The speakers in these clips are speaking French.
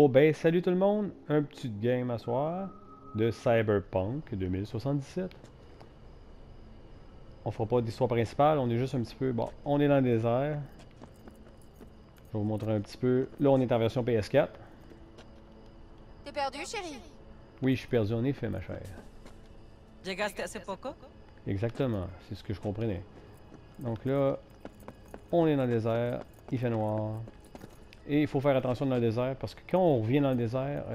Oh ben, salut tout le monde! Un petit game à soir de Cyberpunk 2077. On fera pas d'histoire principale, on est juste un petit peu... Bon, on est dans le désert. Je vais vous montrer un petit peu. Là, on est en version PS4. T'es perdu, chérie? Oui, je suis perdu en effet, ma chère. Llegaste hace poco? Exactement, c'est ce que je comprenais. Donc là, on est dans le désert, il fait noir. Et il faut faire attention dans le désert parce que quand on revient dans le désert,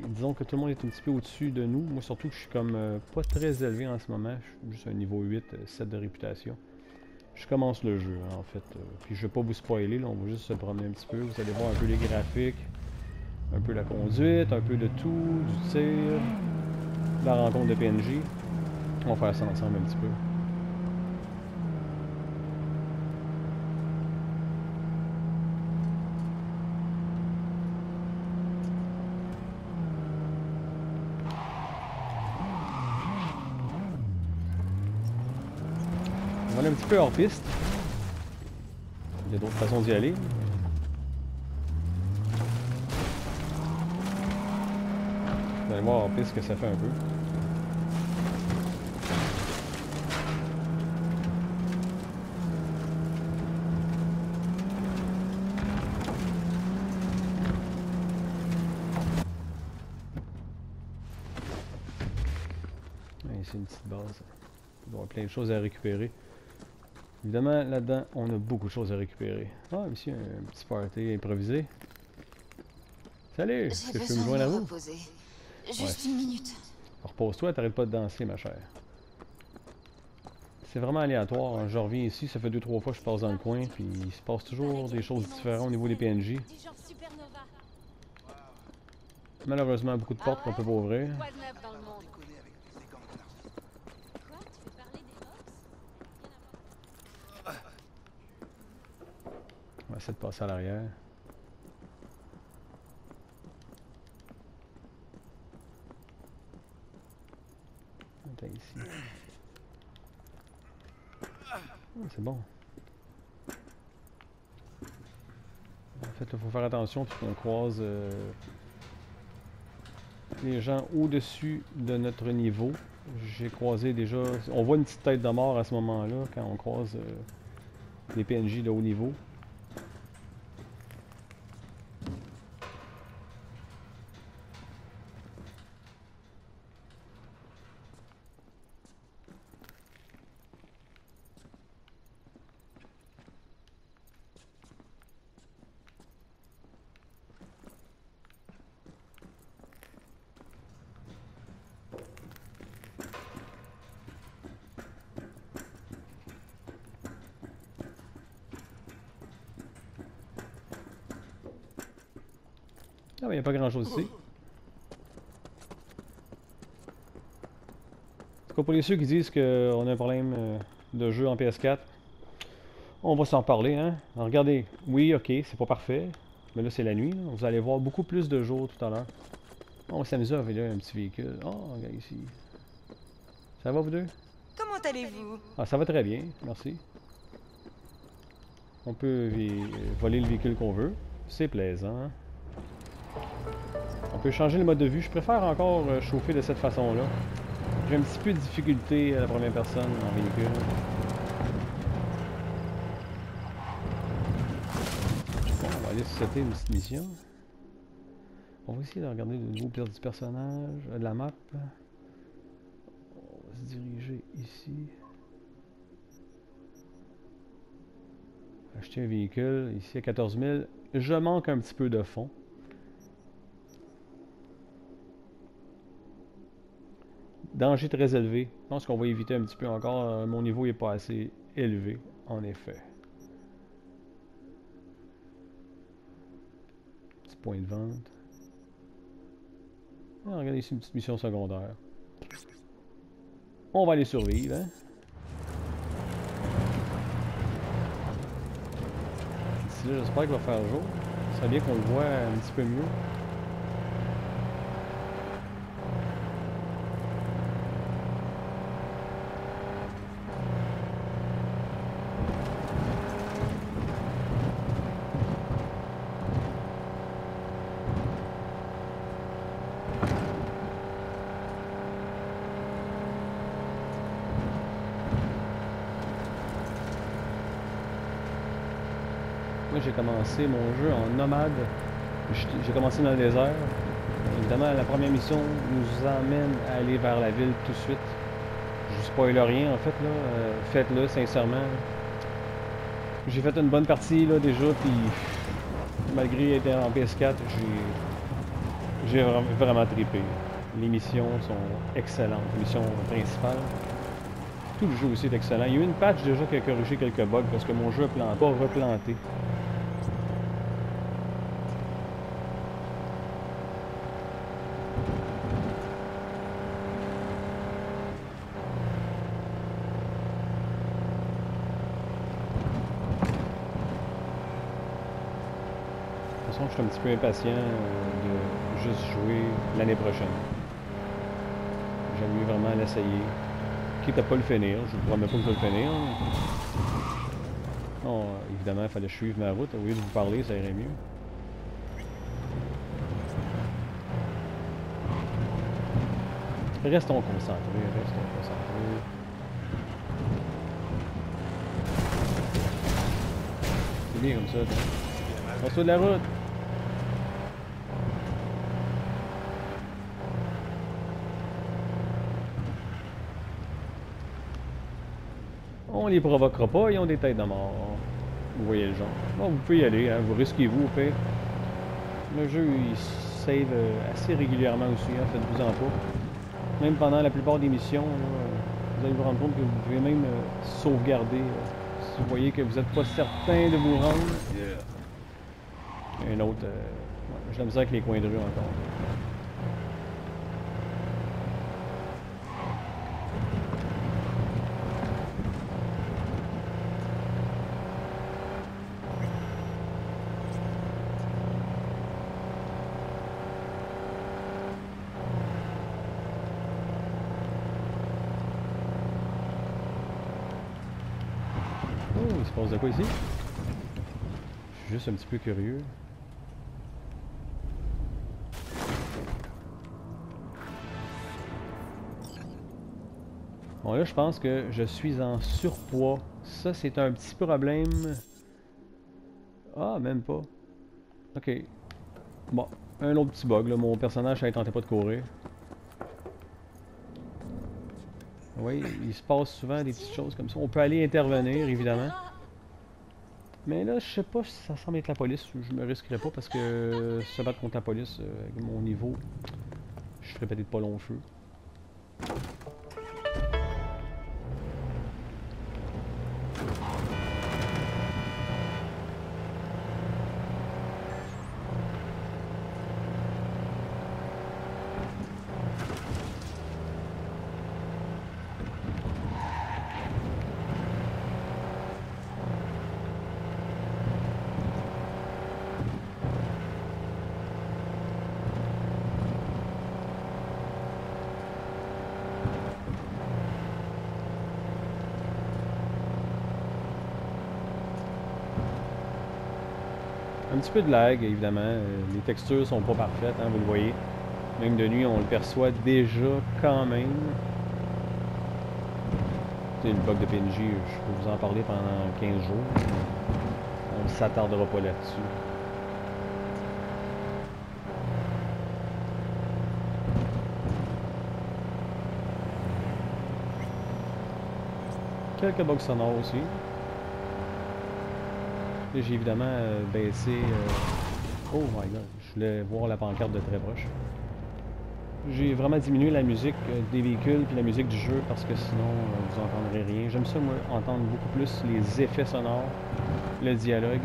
disons que tout le monde est un petit peu au-dessus de nous. Moi surtout que je suis comme pas très élevé en ce moment. Je suis juste un niveau 8, 7 de réputation. Je commence le jeu en fait. Puis je vais pas vous spoiler, là, on va juste se promener un petit peu. Vous allez voir un peu les graphiques, un peu la conduite, un peu de tout, du tir, la rencontre de PNJ. On va faire ça ensemble un petit peu. On va aller un petit peu hors piste. Il y a d'autres façons d'y aller. Vous allez voir hors piste ce que ça fait un peu. C'est une petite base. Il doit y avoir plein de choses à récupérer. Évidemment, là-dedans, on a beaucoup de choses à récupérer. Ah, ici, un petit party improvisé. Salut! Est-ce que je peux me joindre à vous? Juste une minute. Repose-toi, t'arrêtes pas de danser, ma chère. C'est vraiment aléatoire. Je reviens ici, ça fait 2-3 fois que je passe dans le coin, puis il se passe toujours des choses différentes au niveau des PNJ. Malheureusement, beaucoup de portes qu'on peut pas ouvrir. On va essayer de passer à l'arrière. Attends ici. Oh, c'est bon. En fait, il faut faire attention puisqu'on croise les gens au-dessus de notre niveau. J'ai croisé déjà... On voit une petite tête de mort à ce moment-là quand on croise les PNJ de haut niveau. Ah, mais il n'y a pas grand-chose ici. En tout cas, pour les ceux qui disent qu'on a un problème de jeu en PS4, on va s'en parler, hein. Alors, regardez, oui, ok, c'est pas parfait, mais là c'est la nuit, là. Vous allez voir beaucoup plus de jours tout à l'heure. On va s'amuser avec là, un petit véhicule. Oh, regarde ici. Ça va vous deux? Comment allez-vous? Ah, ça va très bien, merci. On peut voler le véhicule qu'on veut. C'est plaisant. On peut changer le mode de vue. Je préfère encore chauffer de cette façon-là. J'ai un petit peu de difficulté à la première personne en véhicule. Bon, on va aller setter une petite mission. On va essayer de regarder le nouveau du personnage, de la map. On va se diriger ici. Acheter un véhicule, ici à 14 000. Je manque un petit peu de fonds. Danger très élevé. Je pense qu'on va éviter un petit peu encore. Mon niveau n'est pas assez élevé, en effet. Petit point de vente. Ah, regardez ici une petite mission secondaire. On va aller survivre, hein? Ici, là, j'espère qu'il va faire jour. Ça serait bien qu'on le voit un petit peu mieux. Moi, j'ai commencé mon jeu en nomade. J'ai commencé dans le désert. Évidemment, la première mission nous amène à aller vers la ville tout de suite. Je spoil rien, en fait, là. Faites-le, sincèrement. J'ai fait une bonne partie, là, déjà, puis malgré être en PS4, j'ai vraiment trippé. Les missions sont excellentes, les missions principales. Tout le jeu aussi est excellent. Il y a eu une patch déjà qui a corrigé quelques bugs parce que mon jeu a pas replanté. De toute façon, je suis un petit peu impatient de juste jouer l'année prochaine. J'aime mieux vraiment l'essayer. Quitte à pas le finir, je vous promets pas que je vais le finir. Non, évidemment, il fallait suivre ma route. Au lieu de vous parler, ça irait mieux. Restons concentrés, restons concentrés. C'est bien comme ça. Passe-toi de la route! On les provoquera pas, ils ont des têtes de mort. Vous voyez le genre. Bon, vous pouvez y aller, hein, vous risquez-vous au pire. Le jeu, il save assez régulièrement aussi, hein, faites-vous en pas. Même pendant la plupart des missions, là, vous allez vous rendre compte que vous pouvez même sauvegarder. Si vous voyez que vous n'êtes pas certain de vous rendre. Un autre. Ouais, j'ai la misère avec les coins de rue encore. Oh, il se passe de quoi ici? Je suis juste un petit peu curieux. Bon là, je pense que je suis en surpoids. Ça, c'est un petit problème. Ah, même pas. Ok. Bon, un autre petit bug, là. Mon personnage, ça ne tentait pas de courir. Oui, il se passe souvent des petites choses comme ça. On peut aller intervenir, évidemment. Mais là, je sais pas si ça semble être la police. Je me risquerais pas parce que se battre contre la police, avec mon niveau, je ferais peut-être pas long feu. Un petit peu de lag, évidemment. Les textures sont pas parfaites, hein, vous le voyez. Même de nuit, on le perçoit déjà quand même. C'est une bug de PNJ, je peux vous en parler pendant 15 jours. On ne s'attardera pas là-dessus. Quelques bugs sonores aussi. J'ai évidemment baissé... Oh my god, je voulais voir la pancarte de très proche. J'ai vraiment diminué la musique des véhicules puis la musique du jeu parce que sinon vous n'entendrez rien. J'aime ça, moi, entendre beaucoup plus les effets sonores, le dialogue.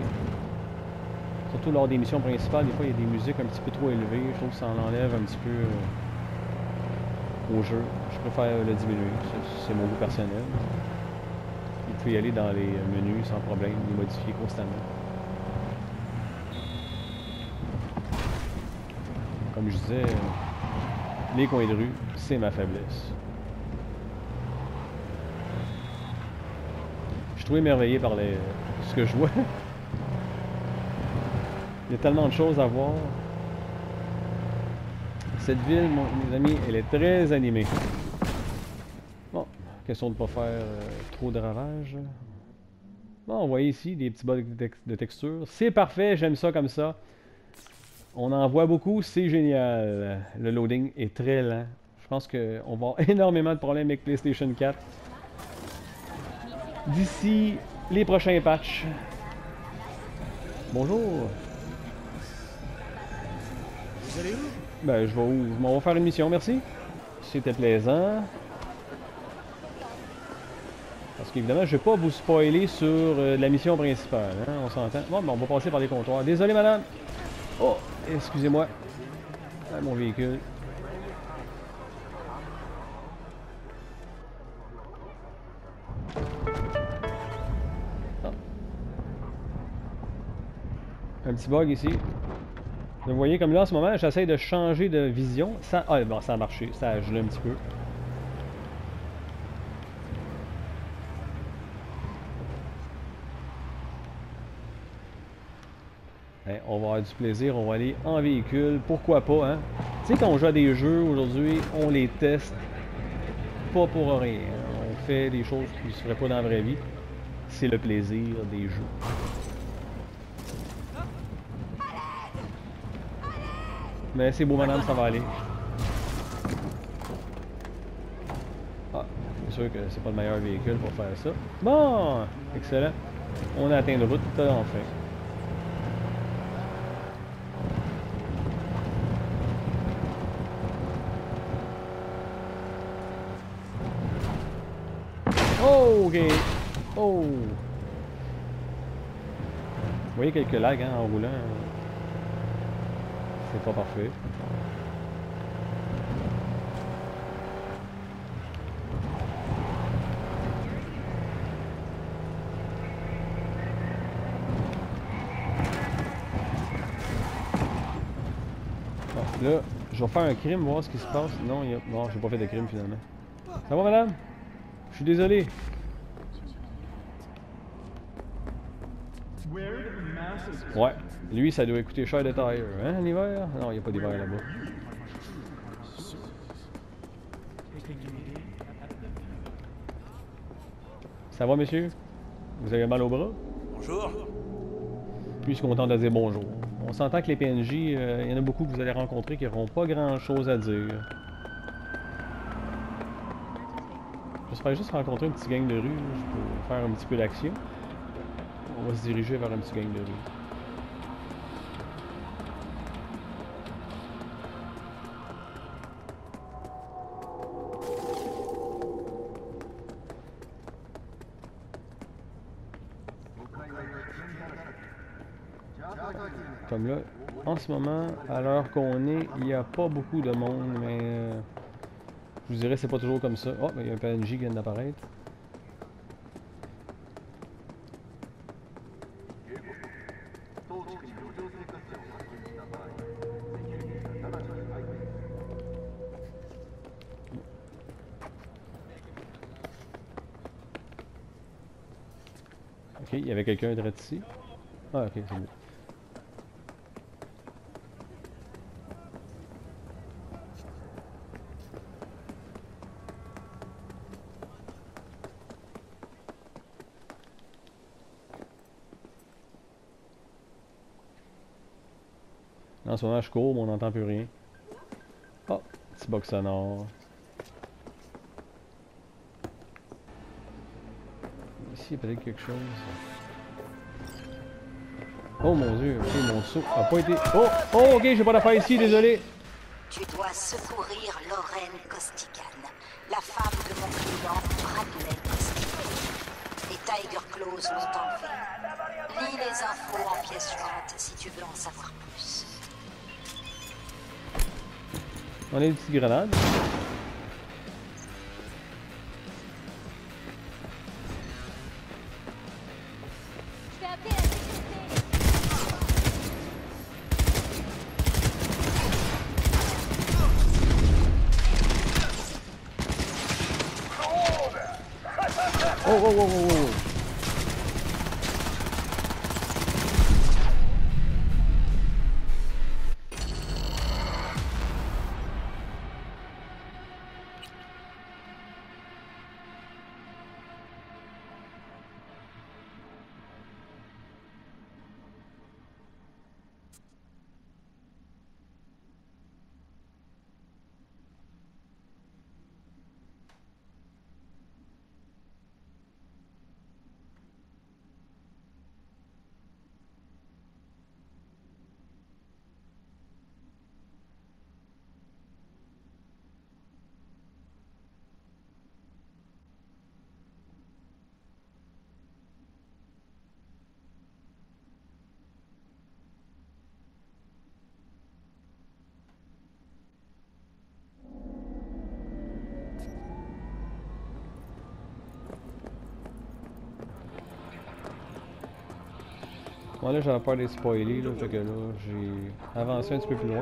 Surtout lors des missions principales, des fois il y a des musiques un petit peu trop élevées. Je trouve que ça en enlève un petit peu au jeu. Je préfère le diminuer, c'est mon goût personnel. Vous pouvez y aller dans les menus sans problème, les modifier constamment. Comme je disais, les coins de rue, c'est ma faiblesse. Je suis trop émerveillé par ce que je vois. Il y a tellement de choses à voir. Cette ville, mes amis, elle est très animée. Bon, question de ne pas faire trop de ravages. Bon, vous voyez ici des petits bugs de texture. C'est parfait, j'aime ça comme ça. On en voit beaucoup, c'est génial. Le loading est très lent. Je pense qu'on va avoir énormément de problèmes avec PlayStation 4 d'ici les prochains patchs. Bonjour. Vous allez où? Ben, je vais où? Je m'en vais faire une mission, merci. C'était plaisant. Parce qu'évidemment, je ne vais pas vous spoiler sur la mission principale. Hein, on s'entend. Bon, ben, on va passer par les comptoirs. Désolé, madame. Oh, excusez-moi. Ah, mon véhicule. Ah. Un petit bug ici. Vous voyez, comme là, en ce moment, j'essaie de changer de vision. Ça... Ah, bon, ça a marché. Ça a gelé un petit peu. Hein, on va avoir du plaisir, on va aller en véhicule, pourquoi pas, hein? Tu sais, quand on joue à des jeux aujourd'hui, on les teste pas pour rien. On fait des choses qui ne se feraient pas dans la vraie vie. C'est le plaisir des jeux. Mais c'est beau, madame, ça va aller. Ah, c'est sûr que c'est pas le meilleur véhicule pour faire ça. Bon, excellent. On a atteint la route, enfin. Oh, ok. Oh. Vous voyez quelques lags hein, en roulant. C'est pas parfait. Bon, là, je vais faire un crime, voir ce qui se passe. Non, non, j'ai pas fait de crime finalement. Ça va, madame? Je suis désolé. Ouais, lui, ça doit coûter cher de tailleur. Hein, l'hiver? Non, il n'y a pas d'hiver là-bas. Ça va, monsieur? Vous avez mal au bras? Bonjour. Puis, je suis content de dire bonjour. On s'entend que les PNJ, il y en a beaucoup que vous allez rencontrer qui n'auront pas grand-chose à dire. J'espère juste rencontrer un petit gang de rue pour faire un petit peu d'action. On va se diriger vers un petit gang de rue. Comme là, en ce moment, à l'heure qu'on est, il n'y a pas beaucoup de monde, mais je vous dirais c'est pas toujours comme ça. Oh, il y a un PNJ qui vient d'apparaître. Ok, il y avait quelqu'un direct ici. Ah, ok, c'est bon. En ce moment, je cours, mais on n'entend plus rien. Oh, petit box sonore. Ici, il y a peut-être quelque chose. Oh mon dieu, ok, mon saut a pas été... Oh, oh, ok, j'ai pas d'affaire ici, désolé. Tu dois secourir Lorraine Costigan, la femme de mon client Bradley Costigan. Les Tiger Claws l'ont enlevée. Lis les infos en pièces jointes si tu veux en savoir plus. On a des petites grenades. Oh, oh, oh, oh, oh. Bon là j'avais peur d'être spoilé, là, fait que là j'ai avancé un petit peu plus loin.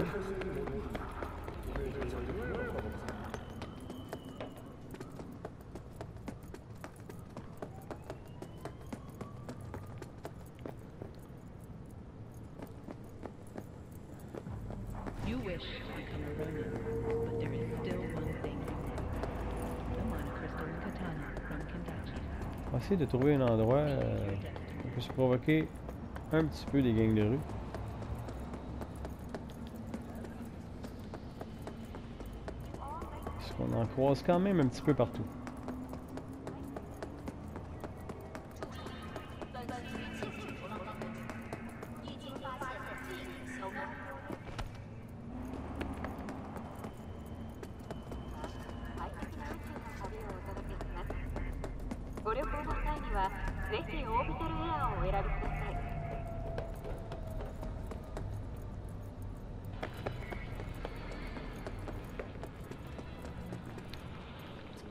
You wish to become a Ronin, but there is still one thing. The Mana Crystal Katana from Kendachi. On va essayer de trouver un endroit où on peut se provoquer un petit peu des gangs de rue. Parce qu'on en croise quand même un petit peu partout.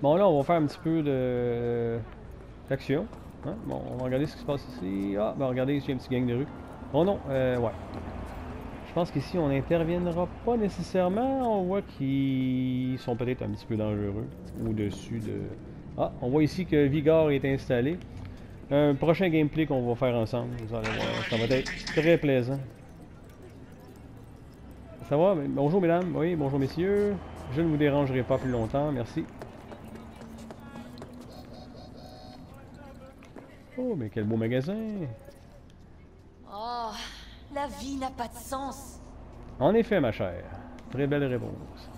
Bon là on va faire un petit peu d'action. Hein? Bon, on va regarder ce qui se passe ici. Ah, ben regardez ici un petit gang de rue. Oh non, ouais. Je pense qu'ici on n'interviendra pas nécessairement. On voit qu'ils sont peut-être un petit peu dangereux. Au-dessus de... Ah, on voit ici que Vigor est installé. Un prochain gameplay qu'on va faire ensemble. Vous allez voir, ça va être très plaisant. Ça va? Bonjour mesdames, oui, bonjour messieurs. Je ne vous dérangerai pas plus longtemps, merci. Oh, mais quel beau magasin! Oh, la vie n'a pas de sens. En effet, ma chère. Très belle réponse.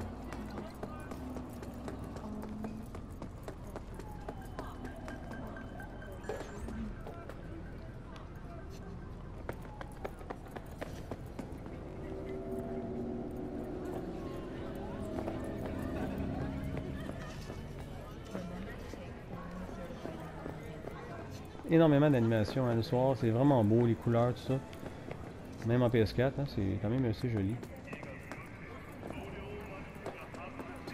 Énormément d'animation hein, le soir, c'est vraiment beau, les couleurs, tout ça. Même en PS4, hein, c'est quand même assez joli.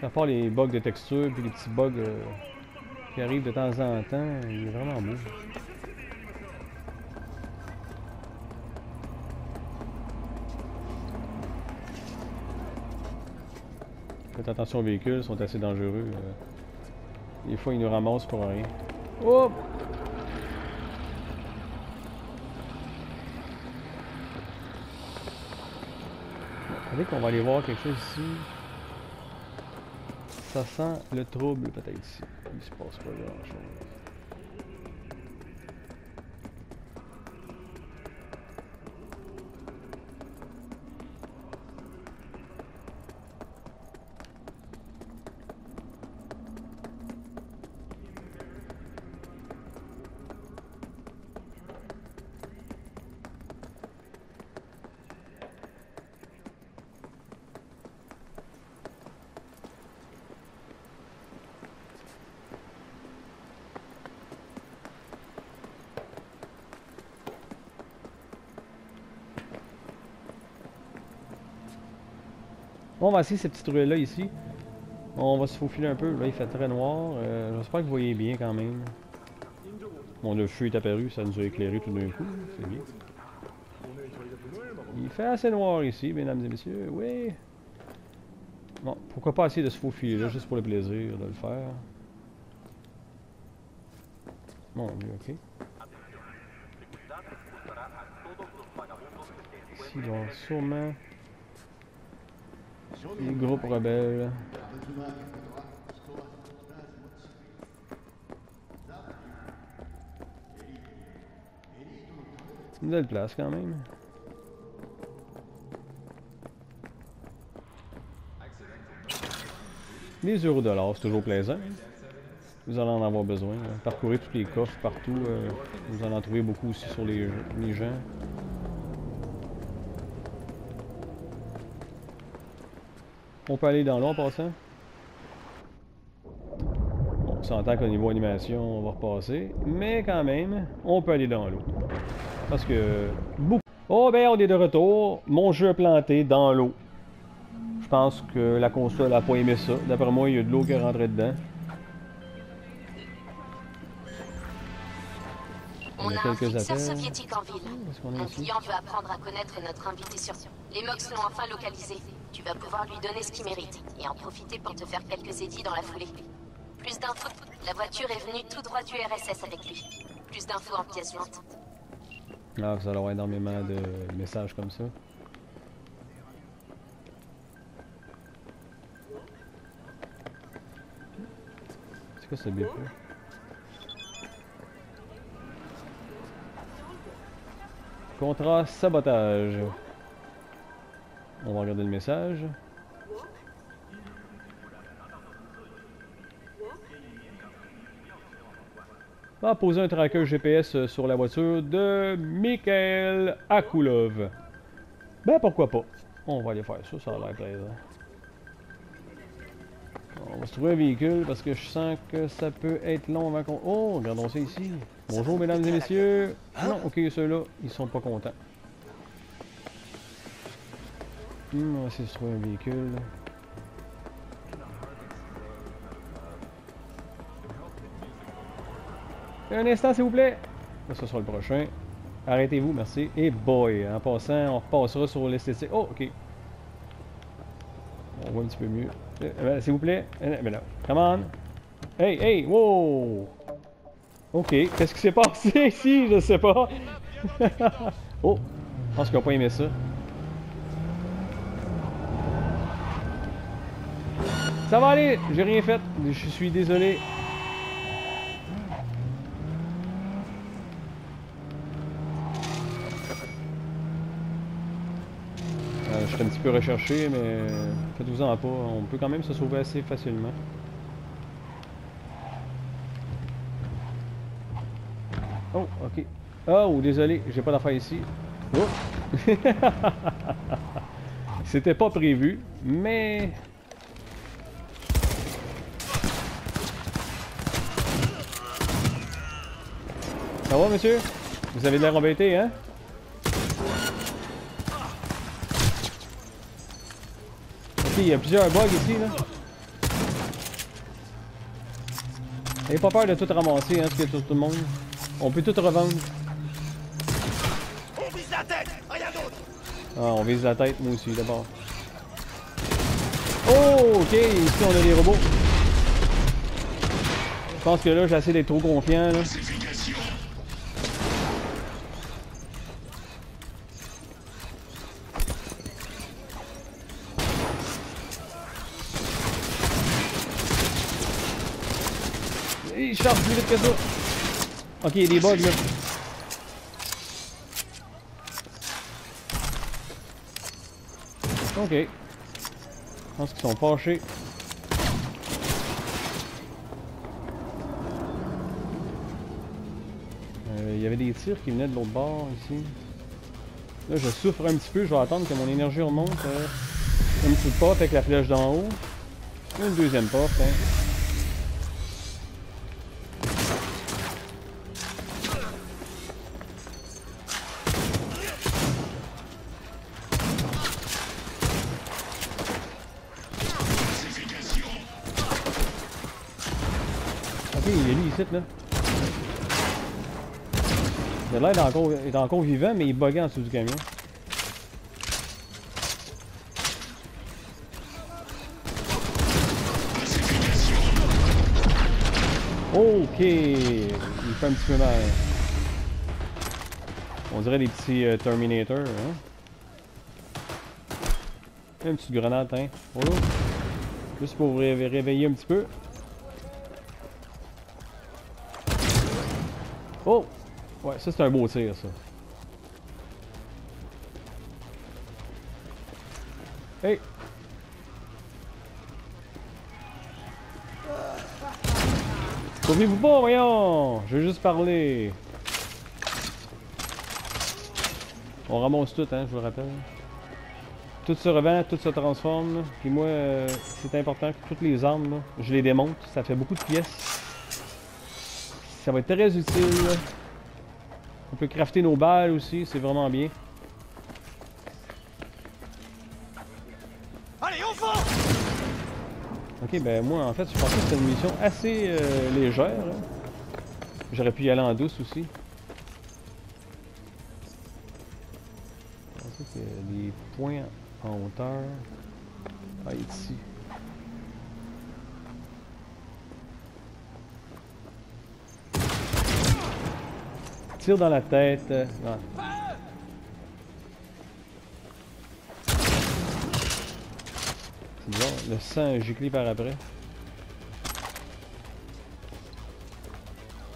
À part les bugs de texture, puis les petits bugs qui arrivent de temps en temps, il est vraiment beau. Faites attention aux véhicules, ils sont assez dangereux. Des fois, ils nous ramassent pour rien. Oh! Vous savez qu'on va aller voir quelque chose ici. Ça sent le trouble peut-être ici. Il se passe pas grand chose. Bon, on va essayer cette petite ruelle là ici. On va se faufiler un peu. Là, il fait très noir. J'espère que vous voyez bien quand même. Bon, le feu est apparu, ça nous a éclairé tout d'un coup. C'est bien. Il fait assez noir ici, mesdames et messieurs. Oui. Bon, pourquoi pas essayer de se faufiler là, juste pour le plaisir de le faire. Bon, ok. Ici, il y a sûrement les groupes rebelles. Une belle place quand même. Les $, c'est toujours plaisant. Vous allez en avoir besoin. Parcourez tous les coffres partout. Vous allez en trouver beaucoup aussi sur les gens. On peut aller dans l'eau en passant. Bon, on s'entend qu'au niveau animation, on va repasser. Mais quand même, on peut aller dans l'eau. Parce que... beaucoup. Oh ben, on est de retour. Mon jeu a planté dans l'eau. Je pense que la console a pas aimé ça. D'après moi, il y a de l'eau qui est rentrée dedans. On Il y a a un quelques fixeur appels. soviétique en ville. Qu'est-ce qu'on a Mon ici? client veut apprendre à connaître notre invité sur... Les Mox l'ont enfin localisé. Tu vas pouvoir lui donner ce qu'il mérite et en profiter pour te faire quelques édits dans la foulée. Plus d'infos. La voiture est venue tout droit du RSS avec lui. Plus d'infos en pièce jointe. Ah, vous allez avoir énormément de messages comme ça. C'est quoi ce BP? Contrat sabotage. On va regarder le message. Va poser un tracker GPS sur la voiture de Mikhail Akulov. Ben pourquoi pas. On va aller faire ça, ça a l'air plaisant. On va se trouver un véhicule parce que je sens que ça peut être long avant qu'on... Oh, regardons ça ici. Bonjour mesdames et messieurs. Ah non, ok, ceux-là, ils sont pas contents. On va essayer de se trouver un véhicule. Un instant, s'il vous plaît. Ça sera le prochain. Arrêtez-vous, merci. Et boy, en passant, on repassera sur l'esthétique. Oh, ok. On voit un petit peu mieux. S'il vous plaît. Mais là, come on. Hey, hey, wow. Ok, qu'est-ce qui s'est passé ici? Je sais pas. Oh, je pense qu'ils n'ont pas aimé ça. Ça va aller, j'ai rien fait. Je suis désolé. Je suis un petit peu recherché, mais faites-vous-en pas. On peut quand même se sauver assez facilement. Oh, ok. Oh, désolé, j'ai pas d'affaire ici. Oh! C'était pas prévu, mais... Ça va, monsieur? Vous avez l'air embêté, hein? Ok, il y a plusieurs bugs ici, là. N'ayez pas peur de tout ramasser, hein, ce qu'il y a sur tout le monde. On peut tout revendre. On vise la tête, rien d'autre. Ah, on vise la tête, moi aussi, d'abord. Oh, ok, ici on a des robots. Je pense que là, j'ai essayé d'être trop confiant, là. Il charge plus vite que ça. Ok, il y a des bugs là. Ok. Je pense qu'ils sont fâchés. Il y avait des tirs qui venaient de l'autre bord ici. Là, je souffre un petit peu. Je vais attendre que mon énergie remonte. Une petite porte avec la flèche d'en haut. Une deuxième porte. Hein. Ok, il est lui ici, là. Il a l'air d'être encore vivant, mais il buguait en dessous du camion. Ok, il fait un petit peu mal. On dirait des petits Terminator, hein. Une petite grenade, hein. Oh. Juste pour vous réveiller un petit peu. Oh! Ouais, ça c'est un beau tir, ça. Hey! Sauvez-vous pas, voyons! Je veux juste parler. On ramasse tout, hein, je vous le rappelle. Tout se revend, tout se transforme. Puis moi, c'est important que toutes les armes, là, je les démonte. Ça fait beaucoup de pièces. Ça va être très utile. Là. On peut crafter nos balles aussi, c'est vraiment bien. Allez, au fond! Ok, ben moi en fait, je pensais que c'était une mission assez légère. J'aurais pu y aller en douce aussi. Peut-être qu'il y a des points en hauteur. Ah, il est ici. Tire dans la tête. Non. C'est bizarre, le sang giclé par après.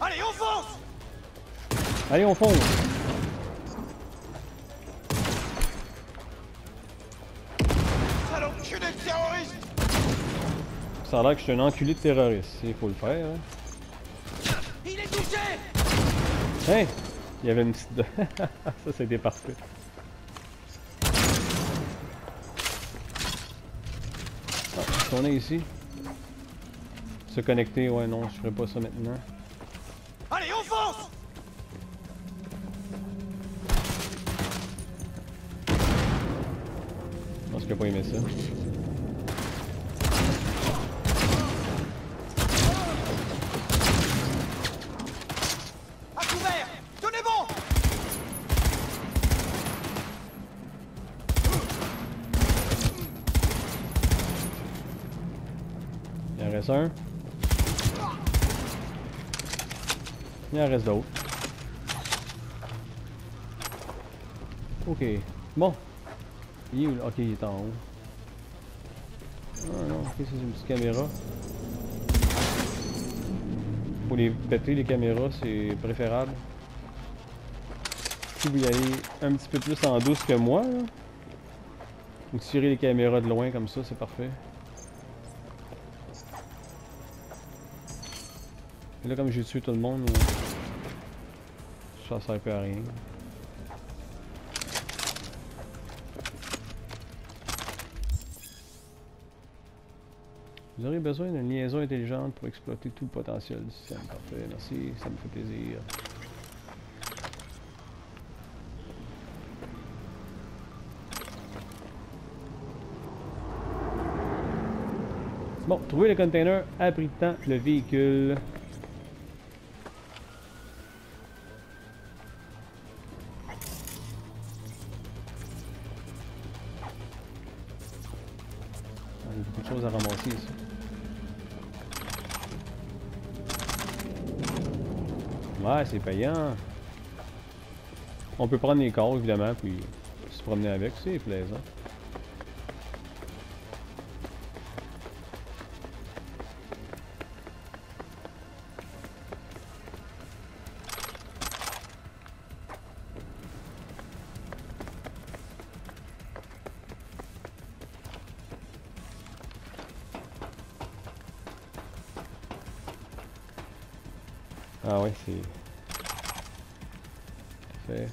Allez, on fonce! Allez, on fonce! Sale enculé de terroriste! Ça a l'air que je suis un enculé de terroriste. Il faut le faire, hein. Il est touché! Hein? Il y avait une petite... Ça, c'était parfait. Ah, on est ici. Se connecter, ouais, non, je ferai pas ça maintenant. Allez, on fonce! Je pense qu'il a pas aimé ça. À couvert! Tenez bon! Il en reste un. Il en reste d'autres. Ok. Bon. Il est où? Ok, il est en haut. Ah non, ok, c'est une petite caméra. Pour les péter les caméras, c'est préférable. Si vous y allez un petit peu plus en douce que moi, là, ou tirer les caméras de loin comme ça, c'est parfait. Et là, comme j'ai tué tout le monde, ça sert plus à rien. Vous aurez besoin d'une liaison intelligente pour exploiter tout le potentiel du système. Parfait, merci, ça me fait plaisir. Bon, trouver le container abritant le véhicule. Il y a beaucoup de choses à ramasser ici. Ouais, c'est payant. On peut prendre les corps, évidemment, puis se promener avec, c'est plaisant. Ah ouais, c'est... Parfait.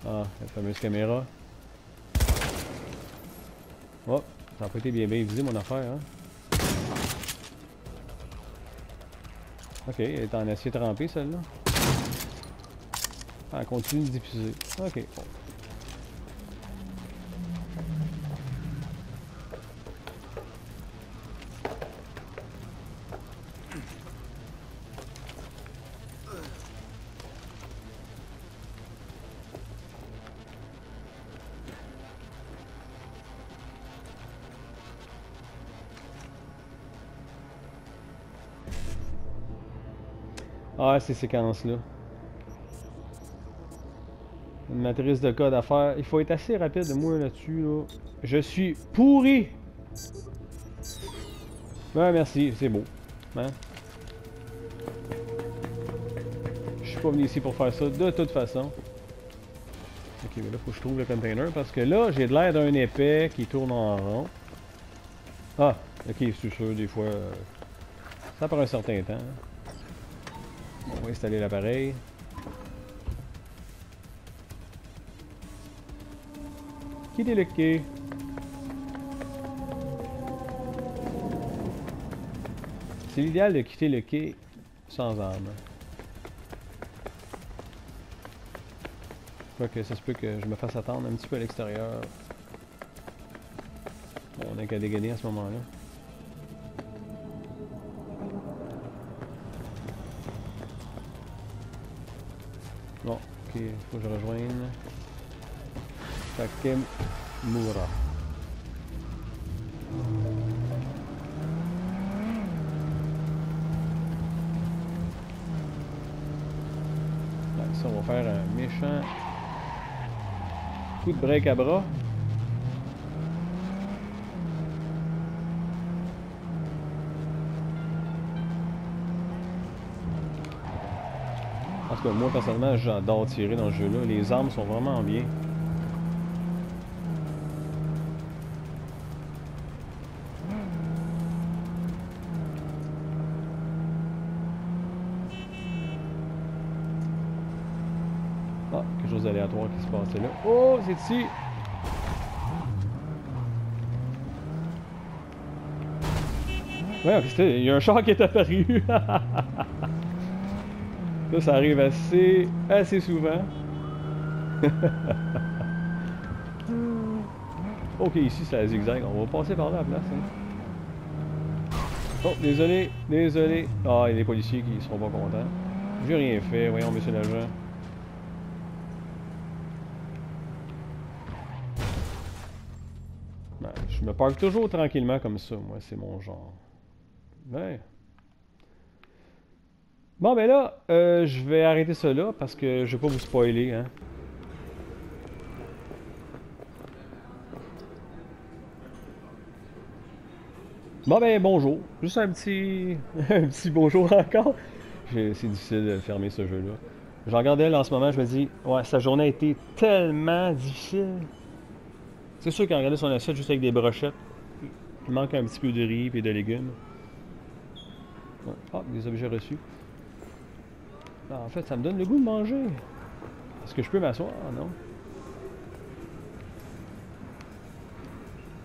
Ah, la fameuse caméra. Oh, ça n'a pas été bien visé mon affaire, hein. Ok, elle est en acier trempé celle-là. Ah, elle continue de diffuser. Ok, bon. Ah, ces séquences-là. Une matrice de code à faire. Il faut être assez rapide, moi, là-dessus, là. Je suis pourri! Ouais, merci, c'est beau. Hein? Je suis pas venu ici pour faire ça, de toute façon. Ok, mais là, faut que je trouve le container, parce que là, j'ai de l'air d'un épais qui tourne en rond. Ah, ok, c'est sûr, des fois, ça prend un certain temps. On va installer l'appareil. Quitter le quai. C'est l'idéal de quitter le quai sans armes. Quoique ça se peut que je me fasse attendre un petit peu à l'extérieur. Bon, on n'a qu'à dégainer à ce moment-là. Non, ok, il faut que je rejoigne Takemura. Ça, on va faire un méchant coup de break à bras. En tout cas, moi personnellement, j'adore tirer dans ce jeu-là. Les armes sont vraiment bien. Ah, quelque chose d'aléatoire qui se passait là. Oh, c'est ici! Ouais, il y a un char qui est apparu! Là, ça arrive assez souvent. Ok, ici c'est la zigzag. On va passer par là à la place. Hein. Oh, désolé, désolé. Ah, il y a des policiers qui seront pas contents. J'ai rien fait, voyons, monsieur l'agent. Ben, je me parque toujours tranquillement comme ça, moi, c'est mon genre. Ouais. Bon, ben là, je vais arrêter ça là parce que je vais pas vous spoiler, hein. Bon, ben bonjour. Juste un petit bonjour encore. C'est difficile de fermer ce jeu-là. Je regardais là en ce moment, je me dis, ouais, sa journée a été tellement difficile. C'est sûr qu'en regardant son assiette juste avec des brochettes, il manque un petit peu de riz et de légumes. Ouais. Ah, des objets reçus. Non, en fait, ça me donne le goût de manger. Est-ce que je peux m'asseoir? Non.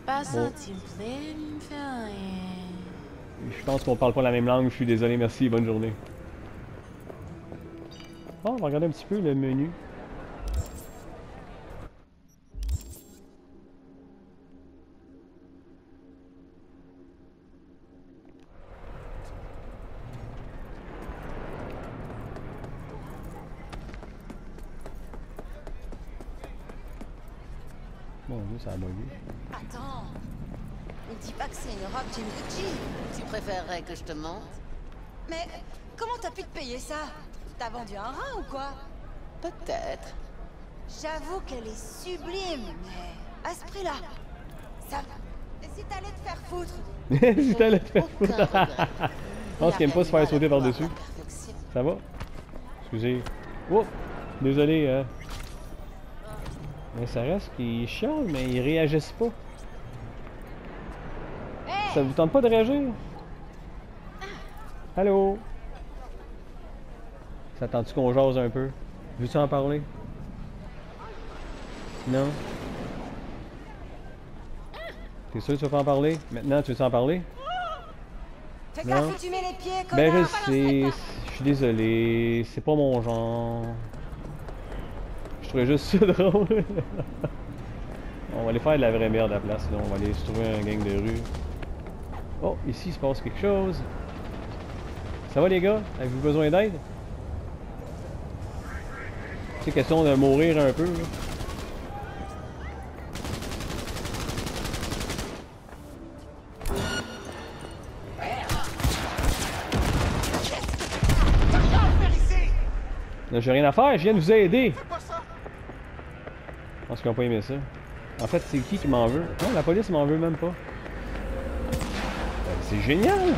Pas ça, Bon. s'il te plaît, me fait rien. Je pense qu'on parle pas la même langue, je suis désolé, merci, bonne journée. Ah, on va regarder un petit peu le menu. Bon, ça a bugué. Attends. Ne dis pas que c'est une robe Gucci. Tu préférerais que je te montre? Mais comment t'as pu te payer ça? T'as vendu un rein ou quoi? Peut-être. J'avoue qu'elle est sublime, mais à ce prix-là, ça... Et si t'allais te faire foutre? Si t'allais te faire foutre. Aucun regret. Je pense qu'il aime pas se faire sauter par-dessus. Perfection. Ça va? Excusez. Oh! Désolé, mais ça reste qu'ils chialent, mais ils réagissent pas. Ça vous tente pas de réagir? Allô? Ça tente-tu qu'on jase un peu? Veux-tu en parler? Non? T'es sûr que tu veux pas en parler? Maintenant, tu veux en parler? Fais Non. gaffe où tu mets les pieds, Ben connard! je sais, je suis désolé, c'est pas mon genre. Je trouvais juste ça drôle. On va aller faire de la vraie merde à la place, là. On va aller se trouver un gang de rue. Oh, ici il se passe quelque chose. Ça va les gars? Avez-vous besoin d'aide? C'est question de mourir un peu, là. Là, j'ai rien à faire, je viens de vous aider. Je pense qu'ils n'ont pas aimé ça. En fait, c'est qui m'en veut? Non, la police m'en veut même pas. C'est génial!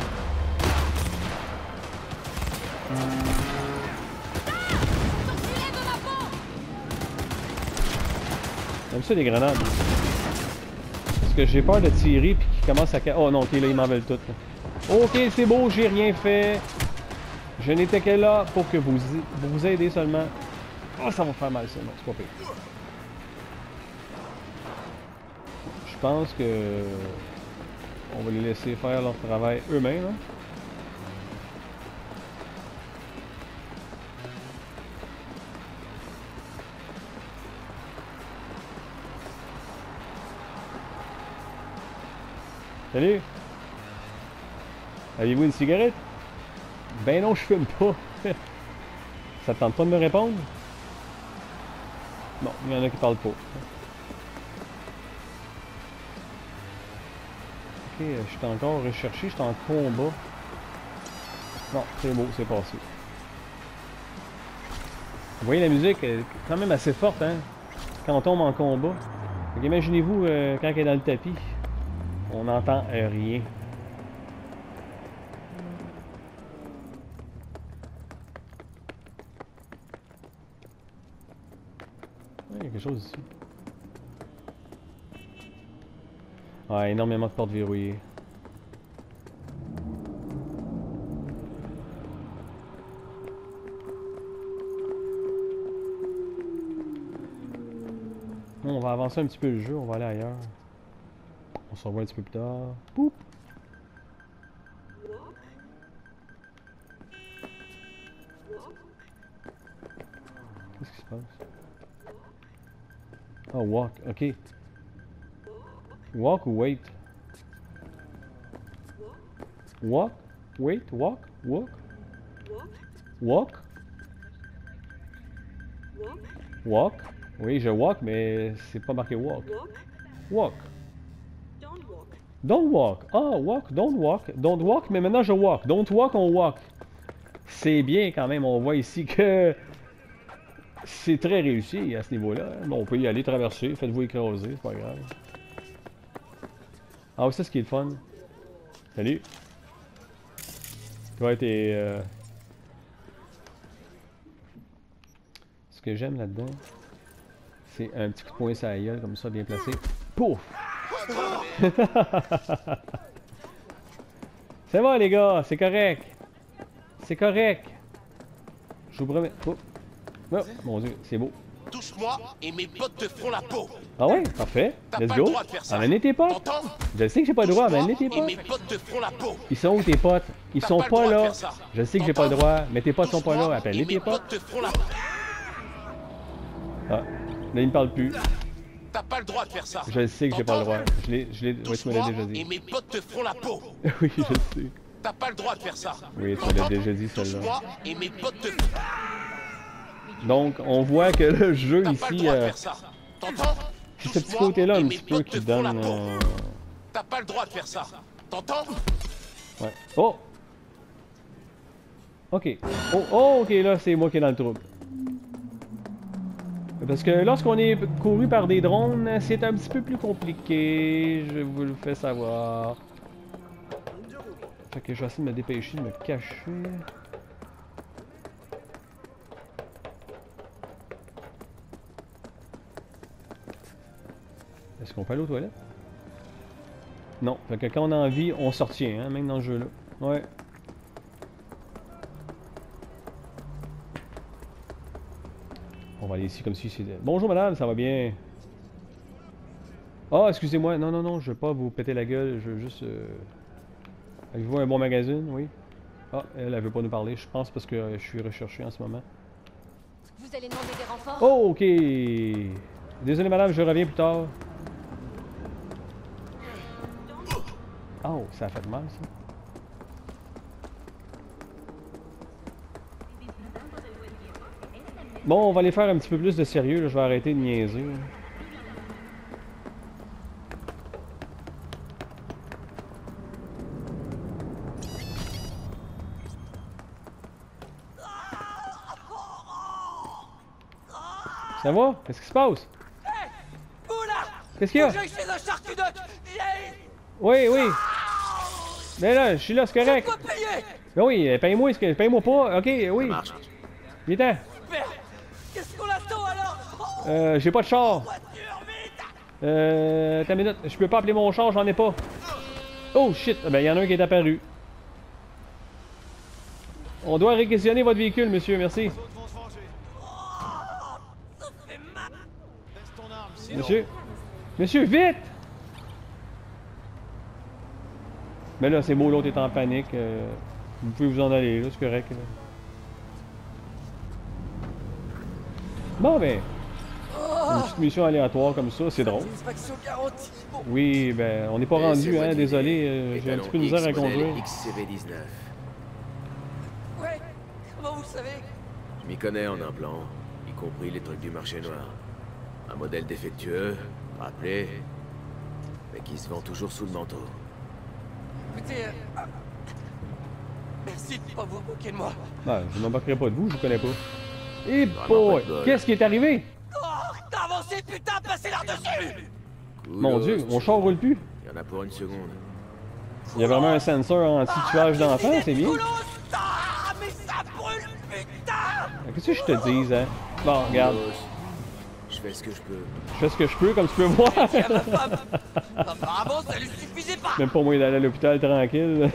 J'aime ça les grenades. Parce que j'ai peur de tirer puis qu'ils commencent à... Oh non, ok, là, ils m'en veulent toutes. Ok, c'est beau, j'ai rien fait. Je n'étais que là pour que vous aider seulement. Oh, ça va faire mal ça, non, c'est pas pire. Je pense que... On va les laisser faire leur travail eux-mêmes. Hein? Salut! Avez-vous une cigarette? Ben non, je fume pas. Ça te tente pas de me répondre? Bon, il y en a qui parlent pas. Ok, je suis encore recherché, je suis en combat. Non, c'est beau, c'est passé. Vous voyez, la musique est quand même assez forte, hein, quand on tombe en combat. Donc, imaginez-vous quand elle est dans le tapis, on n'entend rien. Il y a quelque chose ici. Ah, énormément de portes verrouillées. On va avancer un petit peu le jeu, on va aller ailleurs. On se revoit un petit peu plus tard. Poup! Qu'est-ce qui se passe? Oh, walk, ok. Walk ou wait? Walk? Wait? Walk? Walk? Walk? Walk? Oui, je walk, mais c'est pas marqué walk. Walk. Don't walk. Ah, walk, don't walk. Don't walk, mais maintenant je walk. Don't walk, on walk. C'est bien quand même, on voit ici que c'est très réussi à ce niveau-là. Bon, on peut y aller, traverser, faites-vous écraser, c'est pas grave. Ah oui, ça, ce qui est le fun. Salut. Toi, t'es... Ce que j'aime là-dedans, c'est un petit coup de poing sur la gueule, comme ça, bien placé. Pouf! C'est bon, les gars, c'est correct. C'est correct. Je vous promets. Oh. Oh, mon Dieu, c'est beau. Touche-moi et mes potes te feront la peau. Ah ouais, parfait. Let's pas le go. droit de faire ça. Amène tes potes. T'entends? Je sais que j'ai pas le droit, amène tes Et potes. mes potes te feront la peau. Ils sont où tes potes? Ils T'as sont pas le pas droit de là. faire ça. Je sais que j'ai pas le droit, mais tes potes sont pas là. Touche-moi Appelle-les et tes mes potes. potes te feront la peau. Ah, là il me parle plus. T'as pas le droit de faire ça. Je sais que j'ai pas le droit. T'entends? Je l'ai, ouais, tu me l'as Touche-moi déjà et dit. mes potes te feront la peau. Oui, je sais. T'as pas le droit de faire ça. Oui, tu me l'as déjà dit celle-là. Touche-moi et mes potes te... Donc, on voit que le jeu T'as pas le ici, droit de faire ça. T'entends? c'est ce petit Touche-moi côté-là et un mes petit peu potes qui te feront la donne. peau. T'as pas le droit de faire ça. T'entends? Ouais. Oh! Ok. Oh, oh, ok, là, c'est moi qui est dans le trouble. Parce que lorsqu'on est couru par des drones, c'est un petit peu plus compliqué. Je vous le fais savoir. Fait que je vais essayer de me dépêcher, de me cacher. Est-ce qu'on peut aller aux toilettes? Non. Fait que quand on a envie, on s'en retient, hein, même dans le jeu-là. Ouais. On va aller ici comme si c'était... Bonjour madame, ça va bien? Ah, excusez-moi. Non, non, non, je veux pas vous péter la gueule. Je veux juste... Avez-vous un bon magazine? Oui. Ah, elle veut pas nous parler. Je pense parce que je suis recherché en ce moment. Vous allez demander des renforts? Oh, ok. Désolé madame, je reviens plus tard. Oh, ça a fait mal, ça. Bon, on va aller faire un petit peu plus de sérieux, là. Je vais arrêter de niaiser. Là. Ça va? Qu'est-ce qui se passe? Hé! Vous là! Qu'est-ce qu'il y a? J'ai chez un charcutoc! Oui, oui. Mais là, je suis là, c'est correct. Pas payé! Ben oui, paye-moi, paye-moi pas. Ok, oui. Viens-t'en. Merde! Qu'est-ce qu'on attend alors? J'ai pas de char. Voiture, vite! Attends une minute, je peux pas appeler mon char, j'en ai pas. Oh shit, ben il y en a un qui est apparu. On doit réquisitionner votre véhicule, monsieur, merci. Monsieur, monsieur, vite! Mais là, c'est beau, l'autre est en panique. Vous pouvez vous en aller, là, c'est correct. Là. Bon, ben, une petite mission aléatoire comme ça, c'est drôle. Satisfaction garantie! Bon, Oui, ben, on n'est pas rendu, hein, désolé, j'ai un petit peu de misère à conduire. XCV19. ouais! Comment vous savez? Je m'y connais en implant, y compris les trucs du marché noir. Un modèle défectueux, rappelé, mais qui se vend toujours sous le manteau. Écoutez, merci de pas vous moquer de moi. Ben, je ne m'embarquerai pas de vous, je vous connais pas. Et Vraiment boy! pas de bol. Qu'est-ce qui est arrivé? Oh, t'as avancé, putain, passez là-dessus! Mon Dieu, mon char roule plus. Il y en a pour une seconde. Il y a vraiment un sensor anti-tuage d'enfants, c'est bien. Ah, mais ça brûle, putain! Qu'est-ce que je te dis, hein? Bon, regarde. Je fais ce que je peux. Je fais ce que je peux, comme tu peux voir. Tiens, ma femme! Apparemment, ça lui suffisait pas! Même pas moyen d'aller à l'hôpital tranquille.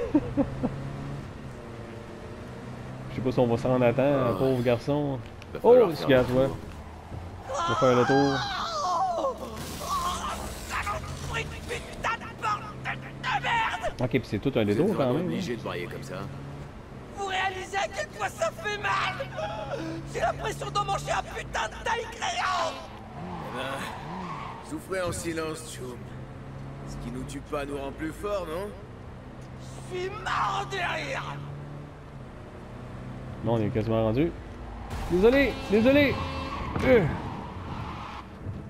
Je sais pas si on va s'en rendre à temps, pauvre garçon. Va Oh, falloir ce faire gars, le toi. tour. On va faire le tour. Saloperie de putain de bordel de merde! Ok, puis c'est tout un Vous êtes détour quand vraiment même. obligé de brailler comme ça. Vous réalisez à quel point ça fait mal? J'ai l'impression d'emmancher un putain de taille crayon! Eh ben, souffrez en silence, Choum. Ce qui nous tue pas nous rend plus forts, non? Je suis mort de rire! Bon, on est quasiment rendu. Désolé, désolé.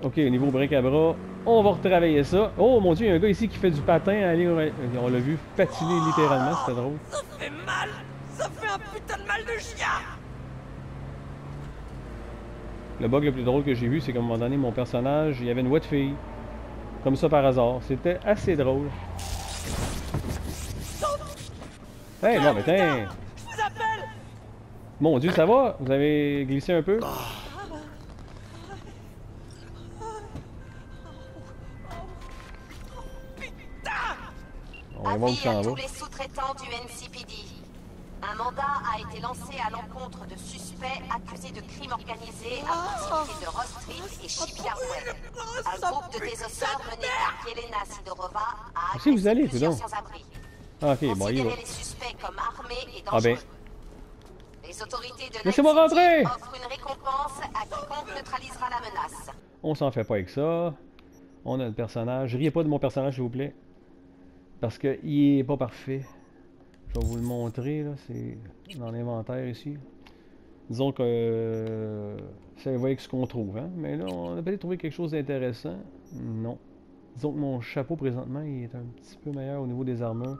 Ok, niveau break à bras, on va retravailler ça. Oh mon dieu, il y a un gars ici qui fait du patin à aller. On l'a vu patiner littéralement, c'était drôle. Ça fait mal! Ça fait un putain de mal de chien! Le bug le plus drôle que j'ai vu, c'est qu'à un moment donné, mon personnage, il y avait une voix de fille. Comme ça par hasard. C'était assez drôle. Hey, non, mais tiens! Je vous appelle! Mon dieu, ça va? Vous avez glissé un peu? On va voir où Avis ça à en va. tous les sous-traitants du NCPD. Un mandat a été lancé à l'encontre de suspects accusés de crimes organisés à proximité de Ross Street et Shipyard. Un groupe de désosseurs mené par Yelena Sidorova a Où vous allez, plusieurs coudonc? sans-abri. Ah, ok, bon, il va. Considérez les suspects comme armés et Ah ben. dangereux. Les autorités de Laissez-moi l'NCPD rentrer! offrent une récompense à quiconque neutralisera la menace. On s'en fait pas avec ça. On a le personnage. Riez pas de mon personnage, s'il vous plaît. Parce que il est pas parfait. Je vais vous le montrer, là. C'est dans l'inventaire ici. Disons que ça va avec ce qu'on trouve, hein. Mais là, on a peut-être trouvé quelque chose d'intéressant. Non. Disons que mon chapeau, présentement, il est un petit peu meilleur au niveau des armures.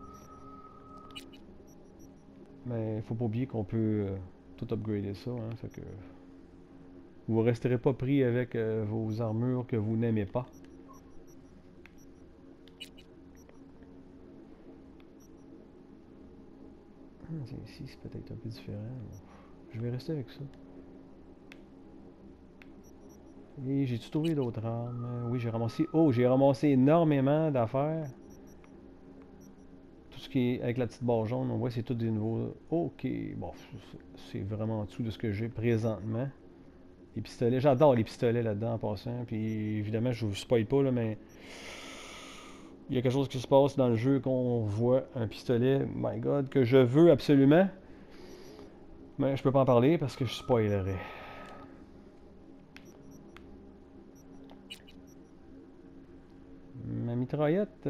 Mais il faut pas oublier qu'on peut tout upgrader ça, hein. Fait que vous resterez pas pris avec vos armures que vous n'aimez pas. Ici, c'est peut-être un peu différent. Je vais rester avec ça. Et j'ai-tu trouvé d'autres armes? Oui, j'ai ramassé... Oh, j'ai ramassé énormément d'affaires. Tout ce qui est avec la petite barre jaune, on voit c'est tout des nouveaux... Ok, bon, c'est vraiment en dessous de ce que j'ai présentement. Les pistolets, j'adore les pistolets là-dedans en passant. Puis évidemment, je vous spoil pas, là, mais... Il y a quelque chose qui se passe dans le jeu qu'on voit un pistolet, my god, que je veux absolument. Mais je peux pas en parler parce que je spoilerais. Ma mitraillette,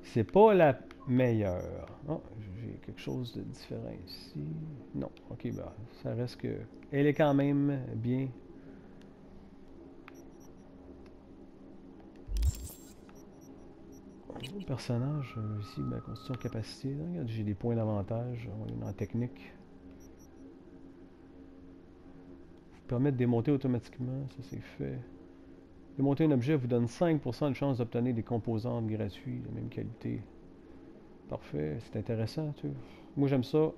c'est pas la meilleure. Oh, j'ai quelque chose de différent ici. Non, ok, bah, ça reste que... Elle est quand même bien. Le personnage, ici, ma constitution de capacité, là, regarde, j'ai des points d'avantage, on est dans la technique. Vous permet de démonter automatiquement, ça c'est fait. Démonter un objet vous donne 5% de chance d'obtenir des composants gratuits de même qualité. Parfait, c'est intéressant, tu vois. Moi j'aime ça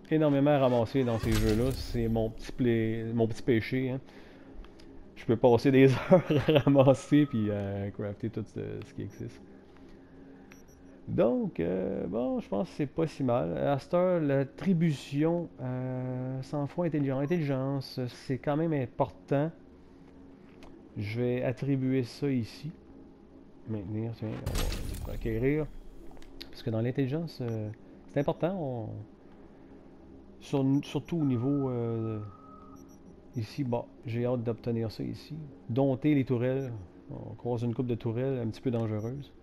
énormément ramasser dans ces jeux-là, c'est mon petit péché, hein. Je peux passer des heures à ramasser puis à crafter tout ce qui existe. Donc, bon, je pense que c'est pas si mal. À cette heure, l'attribution, sang-froid, intelligence, c'est quand même important. Je vais attribuer ça ici. Maintenir, tiens, on va acquérir. Parce que dans l'intelligence, c'est important. Surtout au niveau... ici, bon, j'ai hâte d'obtenir ça ici. Dompter les tourelles. On croise une coupe de tourelles un petit peu dangereuse.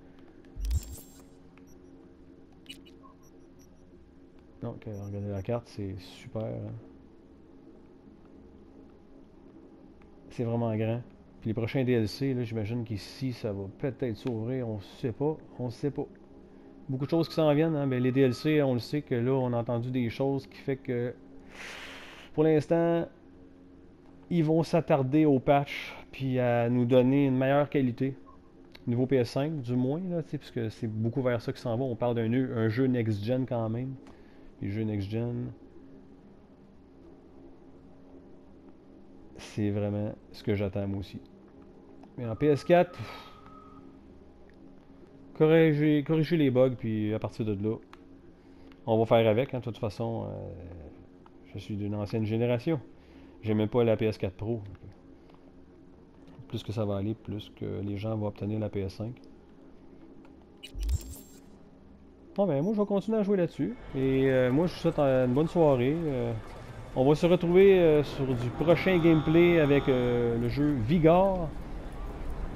Donc, regardez la carte, c'est super. Hein. c'est vraiment grand. Puis les prochains DLC, là, j'imagine qu'ici, ça va peut-être s'ouvrir, on sait pas, on sait pas. Beaucoup de choses qui s'en viennent, hein. Ben, les DLC, on le sait que là, on a entendu des choses qui fait que, pour l'instant, ils vont s'attarder au patch, puis à nous donner une meilleure qualité. Niveau PS5, du moins, là, puisque c'est beaucoup vers ça qui s'en va. On parle d'un jeu next-gen quand même. Les jeux next-gen, c'est vraiment ce que j'attends moi aussi. Mais en PS4, corriger les bugs, puis à partir de là, on va faire avec. Hein, de toute façon, je suis d'une ancienne génération. J'ai même pas la PS4 Pro. Plus que ça va aller, plus que les gens vont obtenir la PS5. Bon ben moi je vais continuer à jouer là-dessus. Et moi je vous souhaite une bonne soirée. On va se retrouver sur du prochain gameplay avec le jeu Vigor.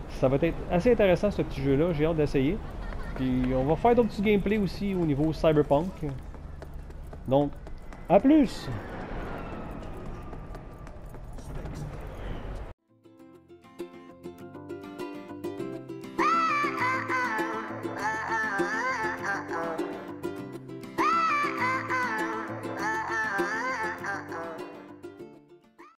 Ça va être assez intéressant ce petit jeu là, j'ai hâte d'essayer. Puis on va faire d'autres petits gameplays aussi au niveau Cyberpunk. Donc, à plus!